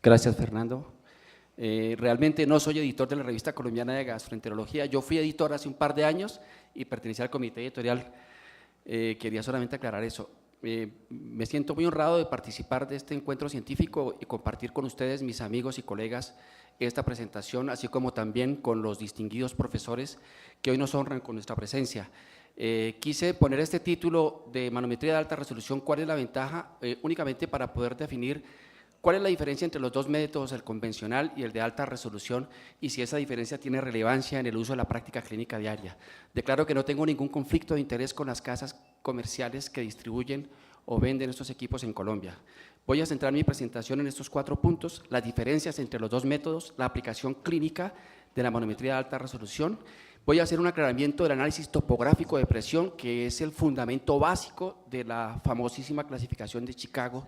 Gracias, Fernando. Realmente no soy editor de la Revista Colombiana de Gastroenterología. Yo fui editor hace un par de años y pertenecía al comité editorial. Quería solamente aclarar eso. Me siento muy honrado de participar de este encuentro científico y compartir con ustedes, mis amigos y colegas, esta presentación, así como también con los distinguidos profesores que hoy nos honran con nuestra presencia. Quise poner este título de manometría de alta resolución, ¿cuál es la ventaja? Únicamente para poder definir cuál es la diferencia entre los dos métodos, el convencional y el de alta resolución, y si esa diferencia tiene relevancia en el uso de la práctica clínica diaria. Declaro que no tengo ningún conflicto de interés con las casas comerciales que distribuyen o venden estos equipos en Colombia. Voy a centrar mi presentación en estos 4 puntos: las diferencias entre los dos métodos, la aplicación clínica de la manometría de alta resolución. Voy a hacer un aclaramiento del análisis topográfico de presión, que es el fundamento básico de la famosísima clasificación de Chicago,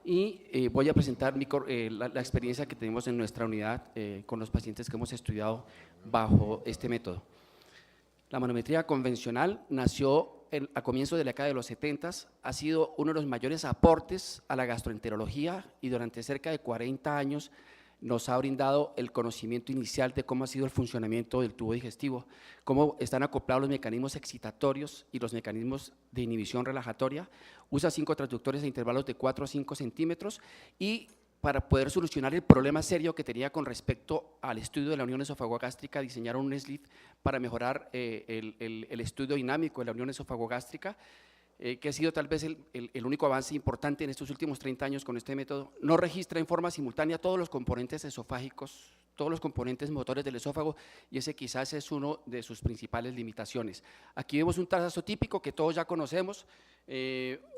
y voy a presentar la experiencia que tenemos en nuestra unidad con los pacientes que hemos estudiado bajo este método. La manometría convencional nació a comienzos de la década de los 70, ha sido uno de los mayores aportes a la gastroenterología y durante cerca de 40 años nos ha brindado el conocimiento inicial de cómo ha sido el funcionamiento del tubo digestivo, cómo están acoplados los mecanismos excitatorios y los mecanismos de inhibición relajatoria. Usa 5 transductores a intervalos de 4 a 5 centímetros y para poder solucionar el problema serio que tenía con respecto al estudio de la unión esofagogástrica, diseñaron un SLIT para mejorar el estudio dinámico de la unión esofagogástrica, que ha sido tal vez el único avance importante en estos últimos 30 años con este método. No registra en forma simultánea todos los componentes esofágicos, todos los componentes motores del esófago, y ese quizás es uno de sus principales limitaciones. Aquí vemos un trazo típico que todos ya conocemos.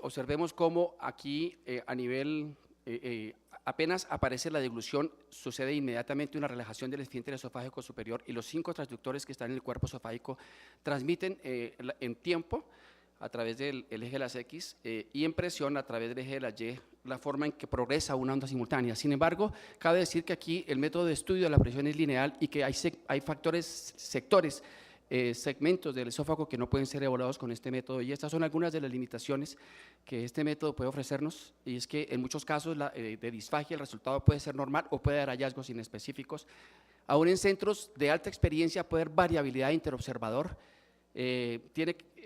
Observemos cómo aquí a nivel, apenas aparece la deglución, sucede inmediatamente una relajación del esfínter esofágico superior y los 5 transductores que están en el cuerpo esofágico transmiten en tiempo a través del eje de las X y en presión a través del eje de la Y, la forma en que progresa una onda simultánea. Sin embargo, cabe decir que aquí el método de estudio de la presión es lineal y que hay sectores, segmentos del esófago que no pueden ser evaluados con este método, y estas son algunas de las limitaciones que este método puede ofrecernos, y es que en muchos casos de disfagia el resultado puede ser normal o puede dar hallazgos inespecíficos. Aún en centros de alta experiencia puede haber variabilidad interobservador.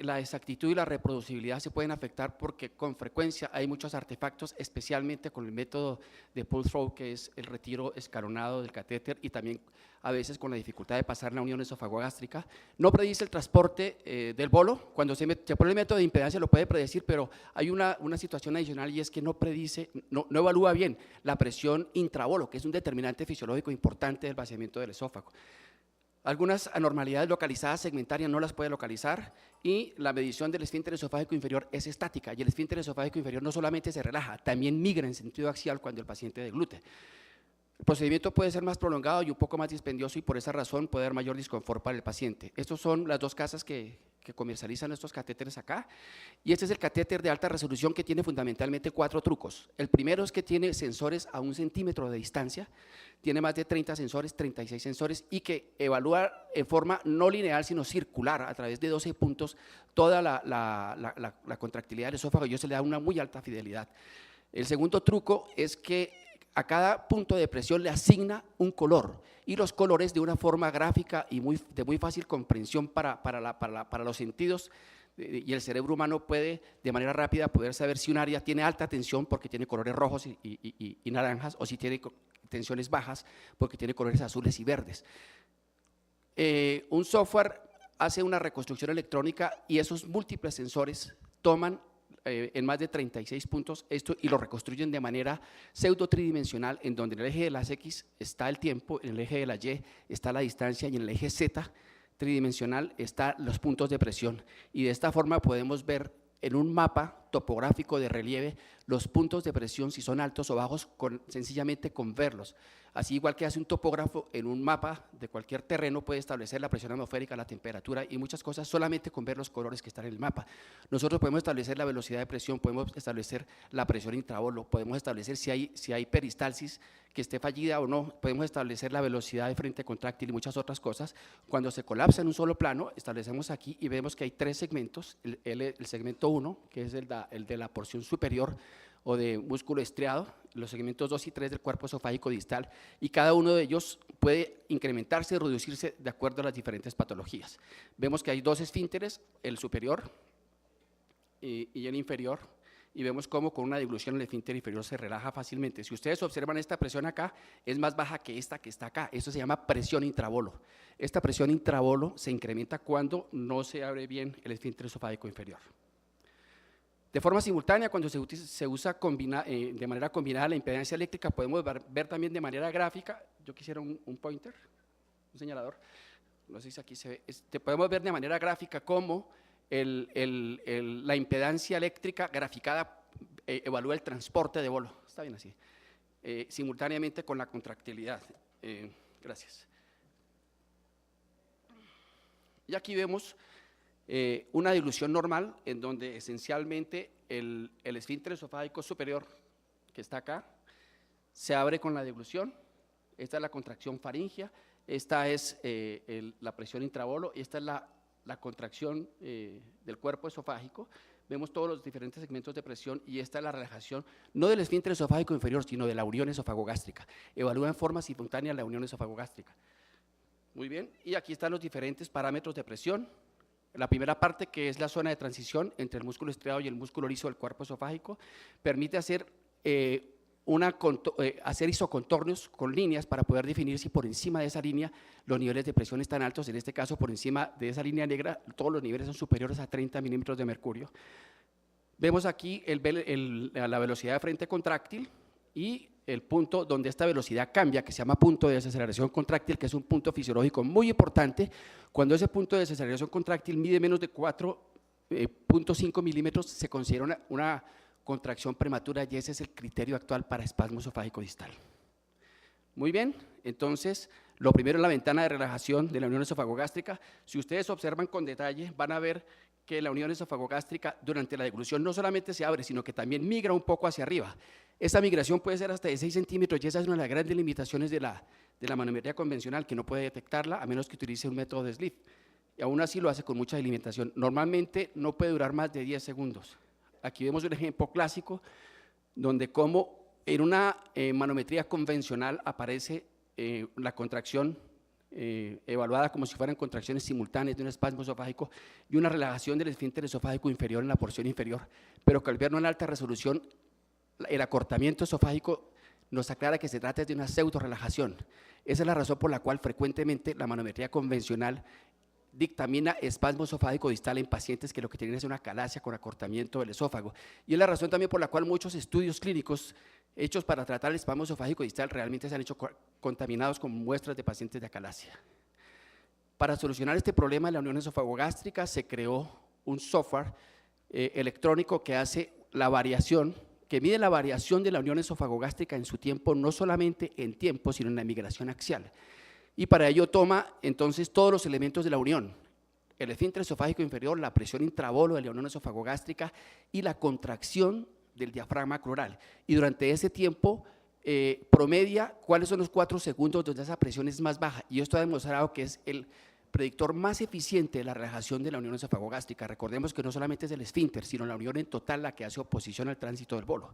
La exactitud y la reproducibilidad se pueden afectar porque con frecuencia hay muchos artefactos, especialmente con el método de pull-through, que es el retiro escalonado del catéter, y también a veces con la dificultad de pasar la unión esofagogástrica. No predice el transporte del bolo. Cuando se pone el método de impedancia lo puede predecir, pero hay una situación adicional, y es que no evalúa bien la presión intrabolo, que es un determinante fisiológico importante del vaciamiento del esófago. Algunas anormalidades localizadas segmentarias no las puede localizar, y la medición del esfínter esofágico inferior es estática, y el esfínter esofágico inferior no solamente se relaja, también migra en sentido axial cuando el paciente deglute. El procedimiento puede ser más prolongado y un poco más dispendioso, y por esa razón puede dar mayor disconfort para el paciente. Estas son las 2 casas que comercializan estos catéteres acá, y este es el catéter de alta resolución, que tiene fundamentalmente 4 trucos. El primero es que tiene sensores a 1 centímetro de distancia, tiene más de 30 sensores, 36 sensores, y que evalúa en forma no lineal sino circular a través de 12 puntos toda la contractilidad del esófago, y eso le da una muy alta fidelidad. El segundo truco es que a cada punto de presión le asigna un color, y los colores de una forma gráfica y de muy fácil comprensión para los sentidos, y el cerebro humano puede de manera rápida poder saber si un área tiene alta tensión porque tiene colores rojos y naranjas, o si tiene tensiones bajas porque tiene colores azules y verdes. Un software hace una reconstrucción electrónica, y esos múltiples sensores toman en más de 36 puntos esto y lo reconstruyen de manera pseudo tridimensional, en donde en el eje de las X está el tiempo, en el eje de la Y está la distancia, y en el eje Z tridimensional están los puntos de presión, y de esta forma podemos ver en un mapa topográfico de relieve los puntos de presión, si son altos o bajos, sencillamente con verlos. Así, igual que hace un topógrafo en un mapa de cualquier terreno, puede establecer la presión atmosférica, la temperatura y muchas cosas solamente con ver los colores que están en el mapa. Nosotros podemos establecer la velocidad de presión, podemos establecer la presión intrabolo, podemos establecer si hay peristalsis que esté fallida o no, podemos establecer la velocidad de frente contráctil y muchas otras cosas. Cuando se colapsa en un solo plano, establecemos aquí y vemos que hay 3 segmentos, el segmento 1, que es el de la porción superior, o de músculo estriado, los segmentos 2 y 3 del cuerpo esofágico distal, y cada uno de ellos puede incrementarse y reducirse de acuerdo a las diferentes patologías. Vemos que hay dos esfínteres, el superior y el inferior, y vemos cómo con una dilución el esfínter inferior se relaja fácilmente. Si ustedes observan esta presión acá, es más baja que esta que está acá. Esto se llama presión intrabolo. Esta presión intrabolo se incrementa cuando no se abre bien el esfínter esofágico inferior. De forma simultánea, cuando se usa de manera combinada la impedancia eléctrica, podemos ver también de manera gráfica, yo quisiera un pointer, un señalador, no sé si aquí se ve, podemos ver de manera gráfica cómo la impedancia eléctrica graficada evalúa el transporte de bolo, está bien así, simultáneamente con la contractilidad. Gracias. Y aquí vemos una dilución normal en donde esencialmente el esfínter esofágico superior, que está acá, se abre con la dilución. Esta es la contracción faríngea, esta es la presión intrabolo y esta es la contracción del cuerpo esofágico. Vemos todos los diferentes segmentos de presión y esta es la relajación, no del esfínter esofágico inferior, sino de la unión esofagogástrica. Evalúa en forma simultánea la unión esofagogástrica. Muy bien, y aquí están los diferentes parámetros de presión. La primera parte, que es la zona de transición entre el músculo estriado y el músculo liso del cuerpo esofágico, permite hacer isocontornos con líneas para poder definir si por encima de esa línea los niveles de presión están altos. En este caso, por encima de esa línea negra, todos los niveles son superiores a 30 milímetros de mercurio. Vemos aquí la velocidad de frente contráctil y el punto donde esta velocidad cambia, que se llama punto de desaceleración contráctil, que es un punto fisiológico muy importante. Cuando ese punto de desaceleración contráctil mide menos de 4.5 milímetros, se considera una contracción prematura y ese es el criterio actual para espasmo esofágico distal. Muy bien, entonces, lo primero es la ventana de relajación de la unión esofagogástrica. Si ustedes observan con detalle, van a ver que la unión esofagogástrica durante la deglución no solamente se abre, sino que también migra un poco hacia arriba. Esa migración puede ser hasta de 6 centímetros y esa es una de las grandes limitaciones de la manometría convencional, que no puede detectarla a menos que utilice un método de Sleeve. Y aún así lo hace con mucha delimitación. Normalmente no puede durar más de 10 segundos. Aquí vemos un ejemplo clásico donde como en una manometría convencional aparece la contracción evaluada como si fueran contracciones simultáneas de un espasmo esofágico y una relajación del esfínter esofágico inferior en la porción inferior, pero que al verlo en alta resolución, el acortamiento esofágico nos aclara que se trata de una pseudo relajación. Esa es la razón por la cual frecuentemente la manometría convencional dictamina espasmo esofágico distal en pacientes que lo que tienen es una calasia con acortamiento del esófago. Y es la razón también por la cual muchos estudios clínicos hechos para tratar el espasmo esofágico distal realmente se han hecho contaminados con muestras de pacientes de acalasia. Para solucionar este problema de la unión esofagogástrica se creó un software electrónico que hace la variación, que mide la variación de la unión esofagogástrica en su tiempo, no solamente en tiempo, sino en la migración axial. Y para ello toma entonces todos los elementos de la unión, el esfínter esofágico inferior, la presión intrabolo de la unión esofagogástrica y la contracción del diafragma crural. Y durante ese tiempo promedia cuáles son los 4 segundos donde esa presión es más baja. Y esto ha demostrado que es el predictor más eficiente de la relajación de la unión esofagogástrica. Recordemos que no solamente es el esfínter, sino la unión en total la que hace oposición al tránsito del bolo.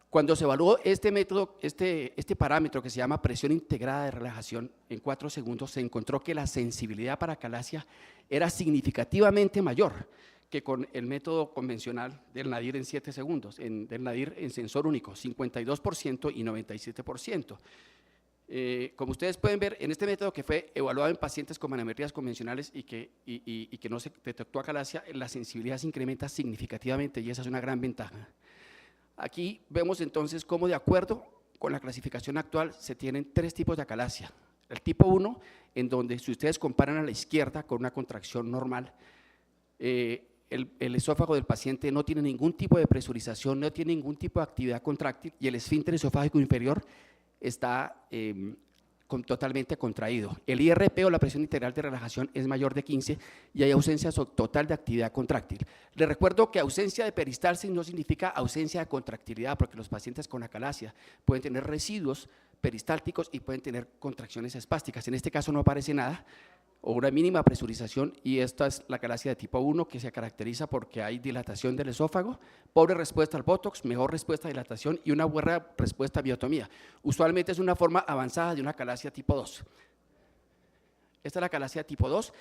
Cuando se evaluó este método, este parámetro que se llama presión integrada de relajación en 4 segundos, se encontró que la sensibilidad para acalasia era significativamente mayor que con el método convencional del nadir en 7 segundos, del nadir en sensor único, 52% y 97%. Como ustedes pueden ver, en este método que fue evaluado en pacientes con manometrías convencionales y que no se detectó acalasia, la sensibilidad se incrementa significativamente y esa es una gran ventaja. Aquí vemos entonces cómo, de acuerdo con la clasificación actual, se tienen 3 tipos de acalasia. El tipo 1, en donde si ustedes comparan a la izquierda con una contracción normal, el esófago del paciente no tiene ningún tipo de presurización, no tiene ningún tipo de actividad contráctil y el esfínter esofágico inferior está totalmente contraído. El IRP o la presión integral de relajación es mayor de 15 y hay ausencia total de actividad contráctil. Les recuerdo que ausencia de peristalsis no significa ausencia de contractilidad, porque los pacientes con acalasia pueden tener residuos, peristálticos y pueden tener contracciones espásticas. En este caso no aparece nada, o una mínima presurización, y esta es la galaxia de tipo 1, que se caracteriza porque hay dilatación del esófago, pobre respuesta al Botox, mejor respuesta a dilatación y una buena respuesta a biotomía. Usualmente es una forma avanzada de una galaxia tipo 2. Esta es la galaxia tipo 2,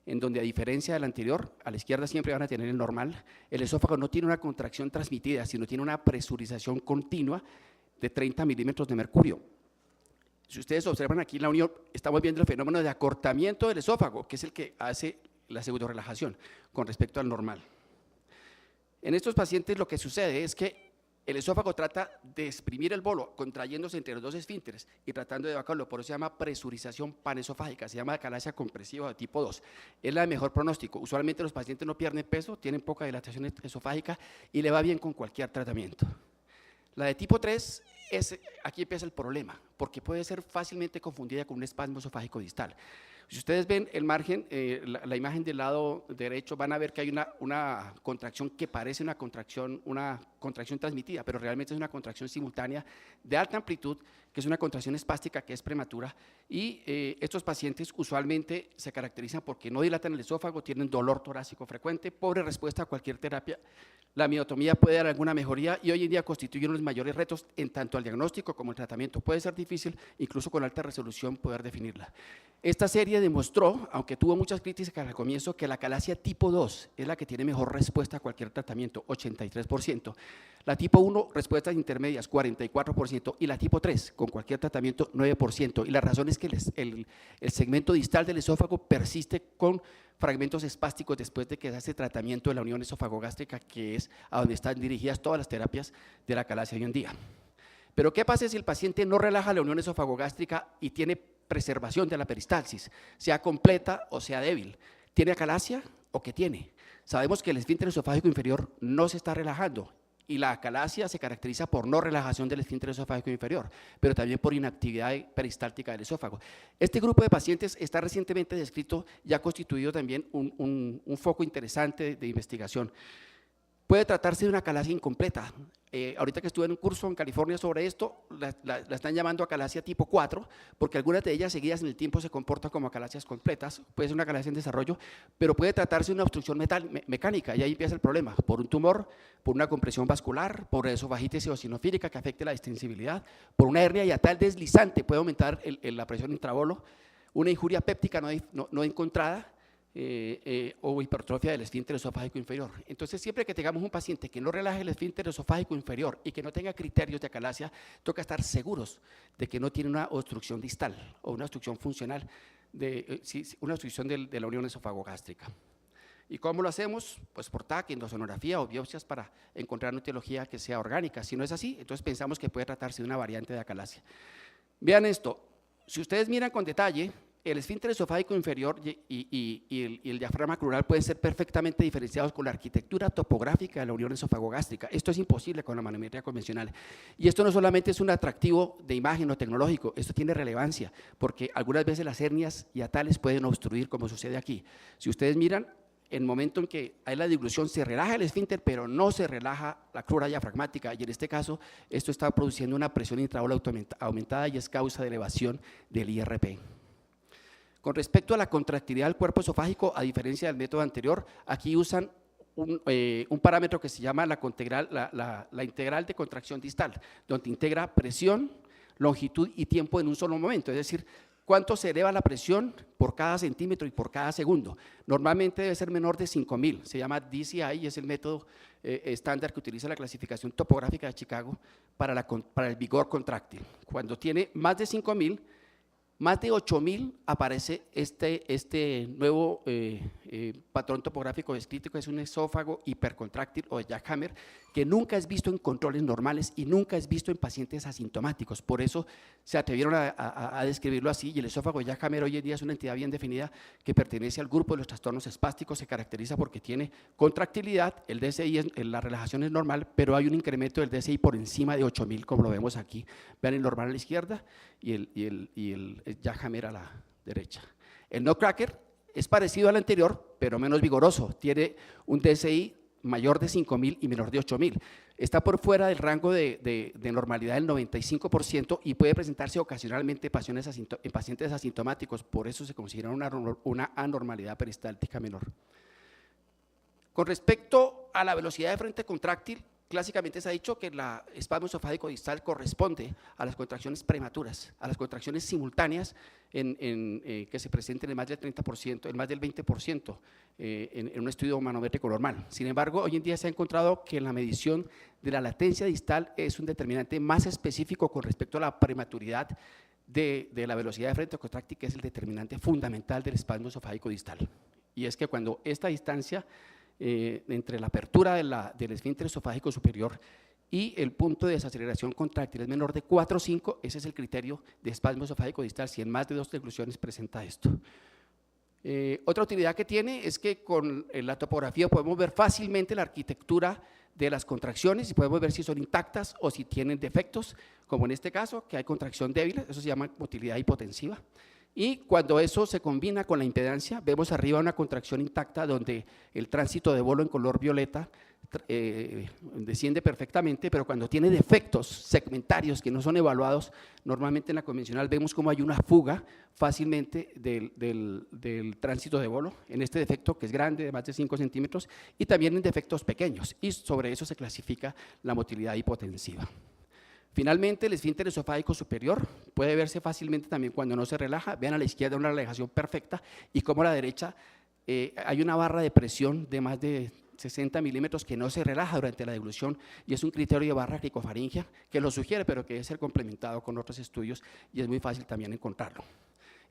en donde a diferencia de la anterior, a la izquierda siempre van a tener el normal, el esófago no tiene una contracción transmitida, sino tiene una presurización continua de 30 milímetros de mercurio. Si ustedes observan aquí en la unión, estamos viendo el fenómeno de acortamiento del esófago, que es el que hace la pseudorelajación con respecto al normal. En estos pacientes lo que sucede es que el esófago trata de exprimir el bolo, contrayéndose entre los dos esfínteres y tratando de evacuarlo, por eso se llama presurización panesofágica, se llama galaxia compresiva de tipo 2. Es la de mejor pronóstico. Usualmente los pacientes no pierden peso, tienen poca dilatación esofágica y le va bien con cualquier tratamiento. La de tipo 3, aquí empieza el problema, porque puede ser fácilmente confundida con un espasmo esofágico distal. Si ustedes ven el margen, la imagen del lado derecho, van a ver que hay una contracción que parece una contracción transmitida, pero realmente es una contracción simultánea de alta amplitud, que es una contracción espástica que es prematura, y estos pacientes usualmente se caracterizan porque no dilatan el esófago, tienen dolor torácico frecuente, pobre respuesta a cualquier terapia. La miotomía puede dar alguna mejoría y hoy en día constituye uno de los mayores retos en tanto al diagnóstico como el tratamiento. Puede ser difícil, incluso con alta resolución, poder definirla. Esta serie demostró, aunque tuvo muchas críticas al comienzo, que la galaxia tipo 2 es la que tiene mejor respuesta a cualquier tratamiento, 83%. La tipo 1, respuestas intermedias, 44%, y la tipo 3, con cualquier tratamiento, 9%. Y la razón es que el segmento distal del esófago persiste con fragmentos espásticos después de que se hace tratamiento de la unión esofagogástrica, que es a donde están dirigidas todas las terapias de la galaxia hoy en día. Pero ¿qué pasa si el paciente no relaja la unión esofagogástrica y tiene preservación de la peristalsis, sea completa o sea débil? ¿Tiene acalasia o qué tiene? Sabemos que el esfínter esofágico inferior no se está relajando y la acalasia se caracteriza por no relajación del esfínter esofágico inferior, pero también por inactividad peristáltica del esófago. Este grupo de pacientes está recientemente descrito y ha constituido también un foco interesante de investigación. Puede tratarse de una acalasia incompleta. Ahorita que estuve en un curso en California sobre esto, la están llamando acalasia tipo 4, porque algunas de ellas seguidas en el tiempo se comportan como acalasias completas. Puede ser una acalasia en desarrollo, pero puede tratarse de una obstrucción mecánica, y ahí empieza el problema, por un tumor, por una compresión vascular, por esofagitis eosinofílica que afecte la distensibilidad, por una hernia hiatal deslizante, puede aumentar la presión intrabolo, una injuria péptica no encontrada, o hipertrofia del esfínter esofágico inferior. Entonces, siempre que tengamos un paciente que no relaje el esfínter esofágico inferior y que no tenga criterios de acalasia, toca estar seguros de que no tiene una obstrucción distal o una obstrucción funcional, una obstrucción de la unión esofagogástrica. ¿Y cómo lo hacemos? Pues por TAC, endosonografía o biopsias para encontrar una etiología que sea orgánica. Si no es así, entonces pensamos que puede tratarse de una variante de acalasia. Vean esto, si ustedes miran con detalle, el esfínter esofágico inferior y el diafragma crural pueden ser perfectamente diferenciados con la arquitectura topográfica de la unión esofagogástrica. Esto es imposible con la manometría convencional. Y esto no solamente es un atractivo de imagen o tecnológico, esto tiene relevancia, porque algunas veces las hernias hiatales pueden obstruir, como sucede aquí. Si ustedes miran, en el momento en que hay la dilución, se relaja el esfínter, pero no se relaja la crura diafragmática, y en este caso, esto está produciendo una presión intraoral aumentada y es causa de elevación del IRP. Con respecto a la contractilidad del cuerpo esofágico, a diferencia del método anterior, aquí usan un parámetro que se llama la integral de contracción distal, donde integra presión, longitud y tiempo en un solo momento, es decir, cuánto se eleva la presión por cada centímetro y por cada segundo. Normalmente debe ser menor de 5.000, se llama DCI y es el método estándar que utiliza la clasificación topográfica de Chicago para el vigor contráctil. Cuando tiene más de 5.000, más de 8.000 aparece este nuevo patrón topográfico descrito, que es un esófago hipercontráctil o jackhammer, que nunca es visto en controles normales y nunca es visto en pacientes asintomáticos. Por eso se atrevieron a describirlo así, y el esófago jackhammer hoy en día es una entidad bien definida que pertenece al grupo de los trastornos espásticos, se caracteriza porque tiene contractilidad, el DSI, la relajación es normal, pero hay un incremento del DSI por encima de 8.000, como lo vemos aquí. Vean el normal a la izquierda y el jackhammer a la derecha. El nutcracker es parecido al anterior, pero menos vigoroso. Tiene un DSI mayor de 5.000 y menor de 8.000. Está por fuera del rango de normalidad del 95% y puede presentarse ocasionalmente en pacientes asintomáticos, por eso se considera una anormalidad peristáltica menor. Con respecto a la velocidad de frente contráctil, clásicamente se ha dicho que el espasmo esofágico distal corresponde a las contracciones prematuras, a las contracciones simultáneas que se presenten en más del 30%, en más del 20% en un estudio manométrico normal. Sin embargo, hoy en día se ha encontrado que la medición de la latencia distal es un determinante más específico con respecto a la prematuridad de la velocidad de frente contráctil, que es el determinante fundamental del espasmo esofágico distal. Y es que cuando esta distancia entre la apertura del esfínter esofágico superior y el punto de desaceleración contráctil es menor de 4 o 5, ese es el criterio de espasmo esofágico distal, si en más de 2 degluciones presenta esto. Otra utilidad que tiene es que con la topografía podemos ver fácilmente la arquitectura de las contracciones y podemos ver si son intactas o si tienen defectos, como en este caso, que hay contracción débil, eso se llama motilidad hipotensiva. Y cuando eso se combina con la impedancia, vemos arriba una contracción intacta donde el tránsito de bolo en color violeta desciende perfectamente, pero cuando tiene defectos segmentarios que no son evaluados, normalmente en la convencional vemos como hay una fuga fácilmente del tránsito de bolo, en este defecto que es grande, de más de 5 centímetros, y también en defectos pequeños, y sobre eso se clasifica la motilidad hipotensiva. Finalmente, el esfínter esofágico superior puede verse fácilmente también cuando no se relaja. Vean a la izquierda una relajación perfecta y como a la derecha hay una barra de presión de más de 60 milímetros que no se relaja durante la deglución y es un criterio de barra cricofaringia que lo sugiere, pero que debe ser complementado con otros estudios y es muy fácil también encontrarlo.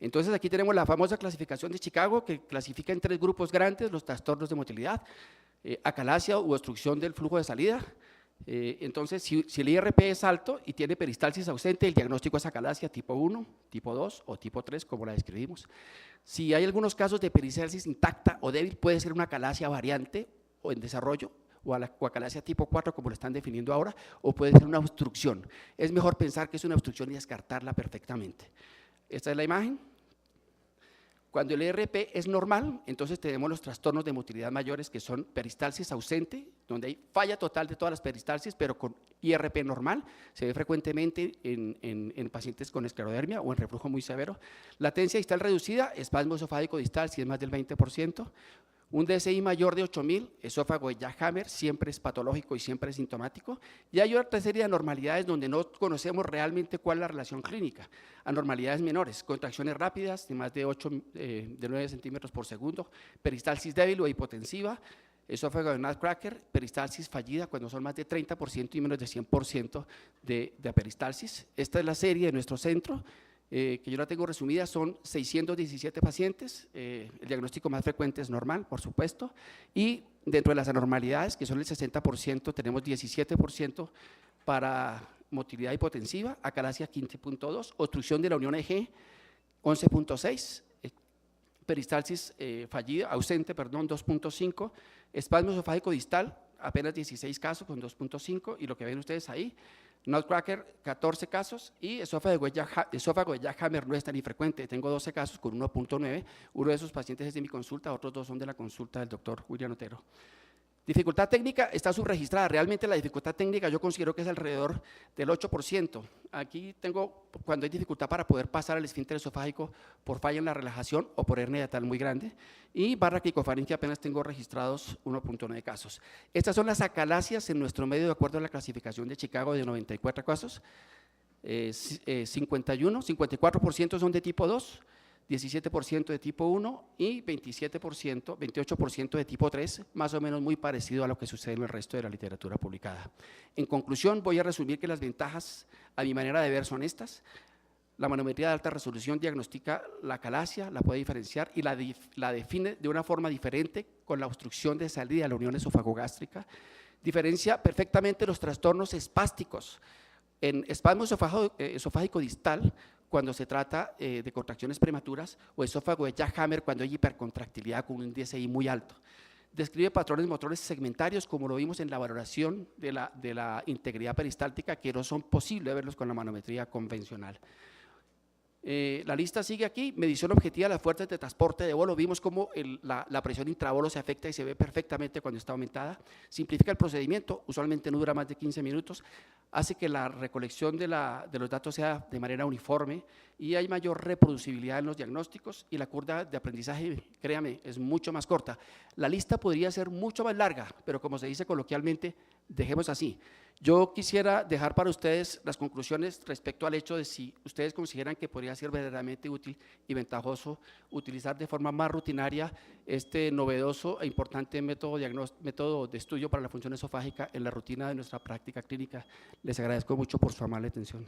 Entonces aquí tenemos la famosa clasificación de Chicago que clasifica en 3 grupos grandes los trastornos de motilidad, acalasia u obstrucción del flujo de salida. Entonces, si el IRP es alto y tiene peristalsis ausente, el diagnóstico es acalasia tipo 1, tipo 2 o tipo 3, como la describimos. Si hay algunos casos de peristalsis intacta o débil, puede ser una acalasia variante o en desarrollo, o acalasia tipo 4, como lo están definiendo ahora, o puede ser una obstrucción. Es mejor pensar que es una obstrucción y descartarla perfectamente. Esta es la imagen. Cuando el IRP es normal, entonces tenemos los trastornos de motilidad mayores que son peristalsis ausente, donde hay falla total de todas las peristalsis, pero con IRP normal, se ve frecuentemente en pacientes con esclerodermia o en reflujo muy severo. Latencia distal reducida, espasmo esofágico distal, si es más del 20%. Un DSI mayor de 8.000, esófago de Jack-Hammer, siempre es patológico y siempre es sintomático. Y hay otra serie de anormalidades donde no conocemos realmente cuál es la relación clínica. Anormalidades menores, contracciones rápidas de más de 9 centímetros por segundo, peristalsis débil o hipotensiva, esófago de Nutcracker, peristalsis fallida cuando son más de 30% y menos de 100% de peristalsis. Esta es la serie de nuestro centro. Que yo la tengo resumida, son 617 pacientes, el diagnóstico más frecuente es normal, por supuesto, y dentro de las anormalidades, que son el 60%, tenemos 17% para motilidad hipotensiva, acalasia 15.2, obstrucción de la unión EG 11.6, peristalsis fallida, ausente, perdón, 2.5, espasmo esofágico distal, apenas 16 casos con 2.5, y lo que ven ustedes ahí, Nutcracker, 14 casos, y esófago de Jack-Hammer no es tan infrecuente, tengo 12 casos con 1.9, uno de esos pacientes es de mi consulta, otros 2 son de la consulta del doctor William Otero. Dificultad técnica está subregistrada, realmente la dificultad técnica yo considero que es alrededor del 8%. Aquí tengo, cuando hay dificultad para poder pasar al esfínter esofágico por falla en la relajación o por hernia yatal muy grande, y barra cricofaringia apenas tengo registrados 1.9 casos. Estas son las acalasias en nuestro medio de acuerdo a la clasificación de Chicago de 94 casos, 54% son de tipo 2, 17% de tipo 1 y 28% de tipo 3, más o menos muy parecido a lo que sucede en el resto de la literatura publicada. En conclusión, voy a resumir que las ventajas, a mi manera de ver, son estas. La manometría de alta resolución diagnostica la acalasia, la puede diferenciar y la define de una forma diferente con la obstrucción de salida de la unión esofagogástrica. Diferencia perfectamente los trastornos espásticos. En espasmo esofágico distal, cuando se trata de contracciones prematuras, o esófago de Jack-Hammer cuando hay hipercontractilidad con un DSI muy alto. Describe patrones motores segmentarios, como lo vimos en la valoración de la integridad peristáltica, que no son posibles verlos con la manometría convencional. La lista sigue aquí: medición objetiva de las fuerzas de transporte de bolo. Vimos cómo la presión intrabolo se afecta y se ve perfectamente cuando está aumentada. Simplifica el procedimiento, usualmente no dura más de 15 minutos, hace que la recolección de los datos sea de manera uniforme y hay mayor reproducibilidad en los diagnósticos, y la curva de aprendizaje, créame, es mucho más corta. La lista podría ser mucho más larga, pero como se dice coloquialmente, dejemos así. Yo quisiera dejar para ustedes las conclusiones respecto al hecho de si ustedes consideran que podría ser verdaderamente útil y ventajoso utilizar de forma más rutinaria este novedoso e importante método de estudio para la función esofágica en la rutina de nuestra práctica clínica. Les agradezco mucho por su amable atención.